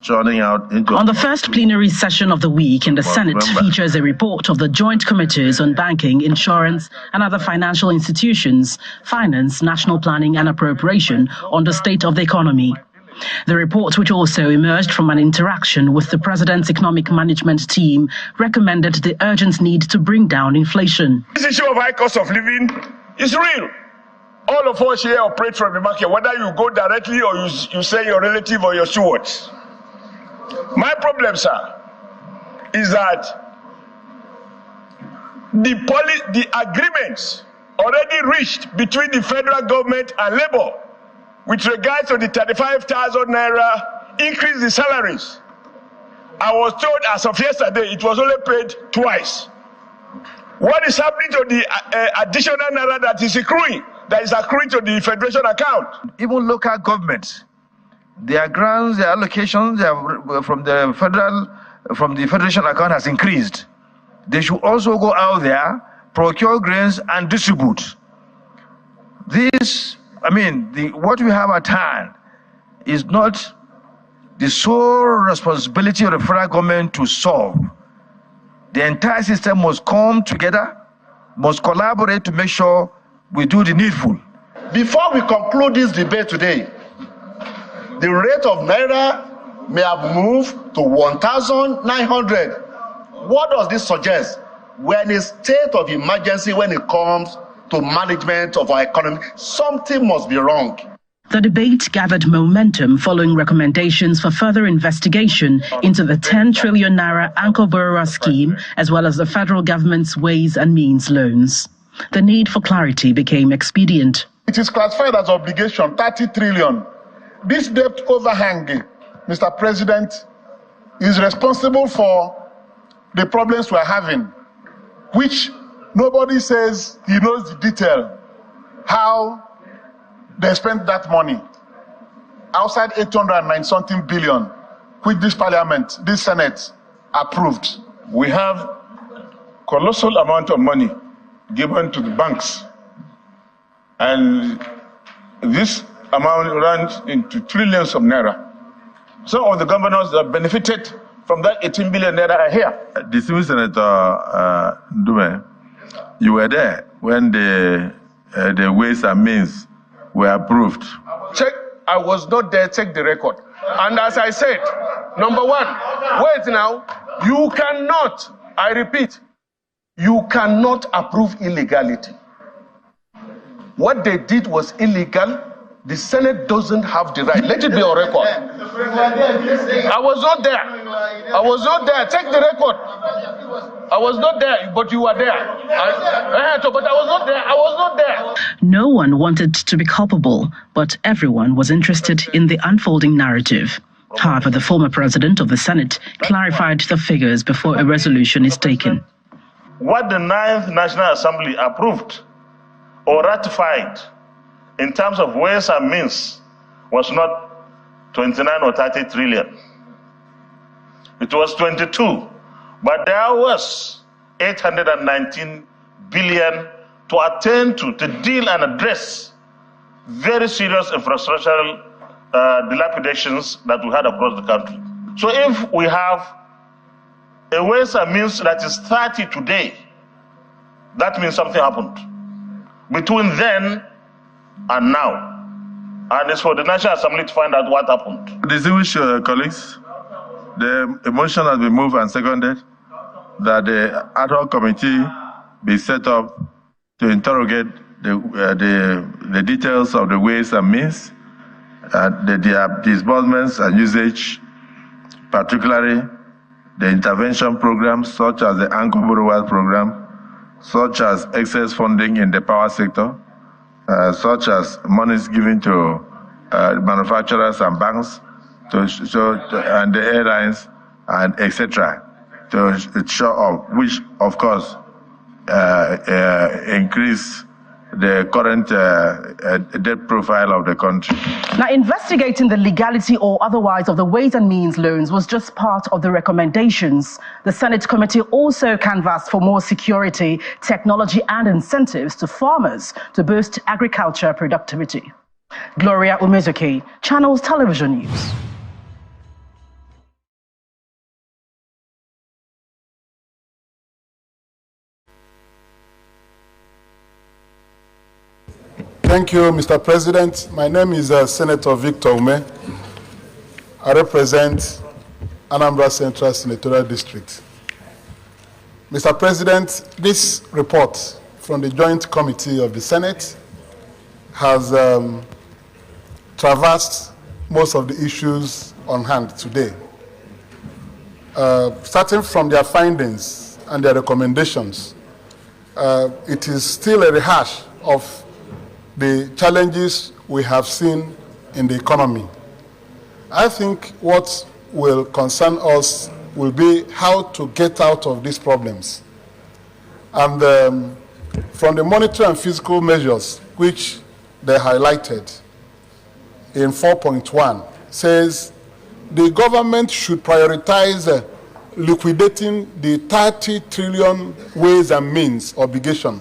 churning out into... On the first plenary session of the week in the Senate features a report of the Joint Committees on Banking, Insurance and Other Financial Institutions, Finance, National Planning and Appropriation on the state of the economy. The report, which also emerged from an interaction with the President's Economic Management team, recommended the urgent need to bring down inflation. This issue of high cost of living is real. All of us here operate from the market, whether you go directly or you sell your relative or your stewards. My problem, sir, is that the agreements already reached between the federal government and Labour with regards to the 35,000 naira increase in salaries. I was told as of yesterday it was only paid twice. What is happening to the additional naira that is accruing to the federation account? Even local governments, their grants, their allocations from the federation account has increased. They should also go out there, procure grains and distribute. What we have at hand is not the sole responsibility of the federal government to solve. The entire system must come together, must collaborate to make sure we do the needful. Before we conclude this debate today, the rate of naira may have moved to 1,900. What does this suggest? We're in a state of emergency when it comes to management of our economy. Something must be wrong. The debate gathered momentum following recommendations for further investigation into the 10 trillion naira anchor borrower scheme, as well as the federal government's Ways and Means loans. The need for clarity became expedient. It is classified as obligation, 30 trillion. This debt overhang, Mr. President, is responsible for the problems we're having, which nobody says he knows the detail, how they spent that money. Outside 809-something billion, which this parliament, this Senate approved. We have colossal amount of money given to the banks, and this amount runs into trillions of naira. Some of the governors that benefited from that 18 billion naira are here. Distinguished Senator Umeh, you were there when the Ways and Means were approved. Check, I was not there, check the record. And as I said, number one, wait now, you cannot, I repeat, you cannot approve illegality. What they did was illegal. The Senate doesn't have the right. Let it be on record. I was not there. I was not there. Check the record. I was not there, but you were there. But I was not there. I was not there. No one wanted to be culpable, but everyone was interested in the unfolding narrative. However, the former president of the Senate clarified the figures before a resolution is taken. What the 9th National Assembly approved or ratified in terms of Ways and Means was not 29 or 30 trillion. It was 22. But there was 819 billion to attend to deal and address very serious infrastructural dilapidations that we had across the country. So if we have a Ways and Means that is 30 today, that means something happened between then and now. And it's for the National Assembly to find out what happened. Distinguished colleagues, the motion has been moved and seconded that the ad hoc committee be set up to interrogate the details of the Ways and Means, the disbursements and usage, particularly the intervention programs such as the Anchor Borrower program, such as excess funding in the power sector, such as monies given to manufacturers and banks, and the airlines, and etc., to show up, which of course increase the current debt profile of the country. Now, investigating the legality or otherwise of the Ways and Means loans was just part of the recommendations. The Senate committee also canvassed for more security, technology and incentives to farmers to boost agriculture productivity. Gloria Umezoke, Channels Television News. Thank you, Mr. President. My name is Senator Victor Umeh. I represent Anambra Central Senatorial District. Mr. President, this report from the Joint Committee of the Senate has traversed most of the issues on hand today. Starting from their findings and their recommendations, it is still a rehash of the challenges we have seen in the economy. I think what will concern us will be how to get out of these problems. And from the monetary and fiscal measures which they highlighted in 4.1 says the government should prioritize liquidating the 30 trillion ways and means obligation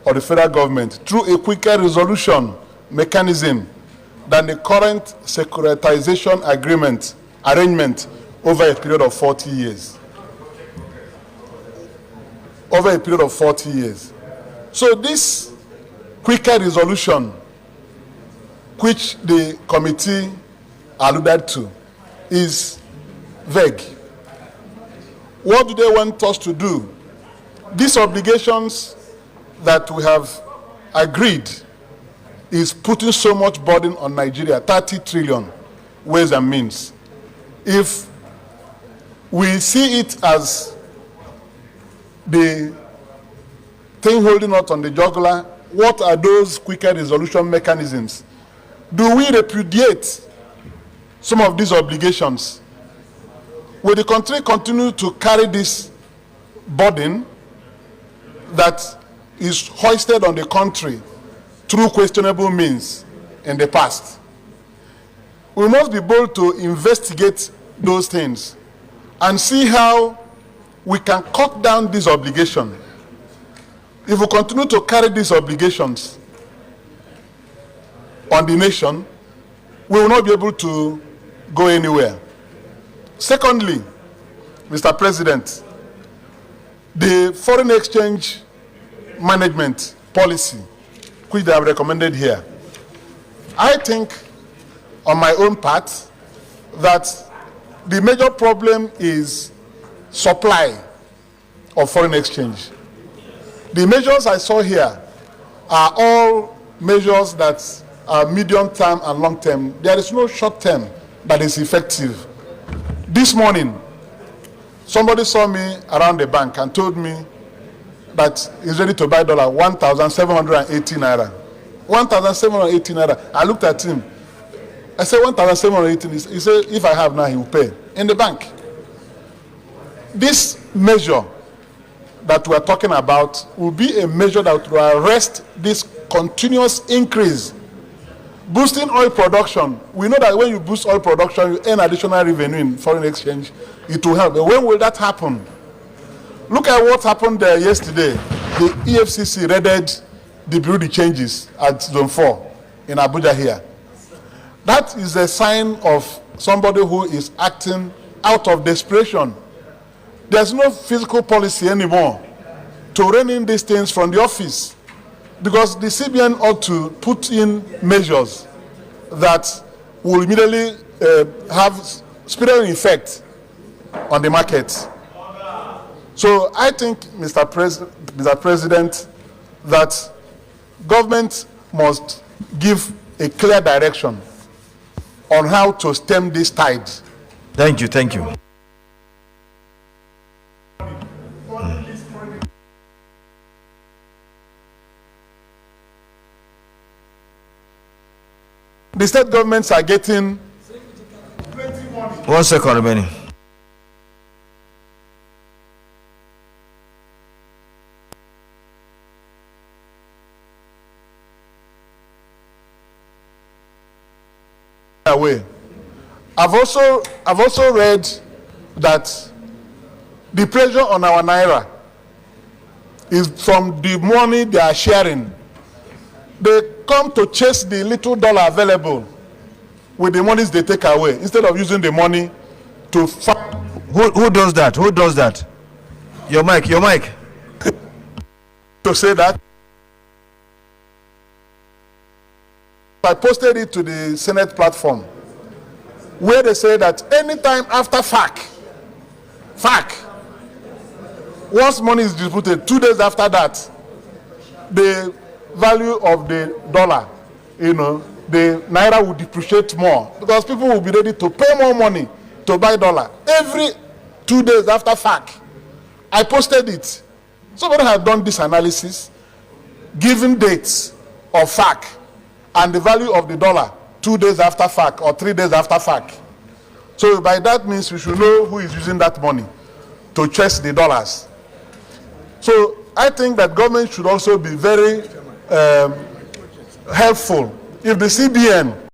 of the federal government through a quicker resolution mechanism than the current securitization arrangement over a period of 40 years. Over a period of 40 years. So this quicker resolution, which the committee alluded to, is vague. What do they want us to do? These obligations that we have agreed is putting so much burden on Nigeria, 30 trillion ways and means. If we see it as the thing holding us on the jugular, what are those quicker resolution mechanisms? Do we repudiate some of these obligations? Will the country continue to carry this burden that is hoisted on the country through questionable means in the past? We must be bold to investigate those things and see how we can cut down this obligation. If we continue to carry these obligations on the nation, we will not be able to go anywhere. Secondly, Mr. President, the foreign exchange management policy, which they have recommended here, I think, on my own part, that the major problem is supply of foreign exchange. The measures I saw here are all measures that are medium-term and long-term. There is no short-term that is effective. This morning, somebody saw me around the bank and told me that he's ready to buy dollar 1,780 naira. 1,780 naira. I looked at him. I said, 1,780. He said, if I have now, he will pay in the bank. This measure that we're talking about will be a measure that will arrest this continuous increase. Boosting oil production. We know that when you boost oil production, you earn additional revenue in foreign exchange. It will help. But when will that happen? Look at what happened there yesterday. The EFCC raided the Bureau de Changes at Zone 4 in Abuja here. That is a sign of somebody who is acting out of desperation. There's no fiscal policy anymore to rein in these things from the office, because the CBN ought to put in measures that will immediately have spillover effect on the market. So I think, Mr. President, that government must give a clear direction on how to stem this tide. Thank you, thank you. The state governments are getting 1 second remaining. Away. I've also read that the pressure on our naira is from the money they are sharing. They come to chase the little dollar available with the monies they take away instead of using the money to fight. Who does that? Who does that? Your mic. To say that I posted it to the Senate platform, where they say that anytime after FAC, once money is distributed, 2 days after that, the value of the dollar, the naira will depreciate more because people will be ready to pay more money to buy dollar. Every 2 days after FAC, I posted it. Somebody had done this analysis, given dates of FAC and the value of the dollar 2 days after FAC or 3 days after FAC. So by that means we should know who is using that money to chase the dollars. So I think that government should also be very helpful. If the CBN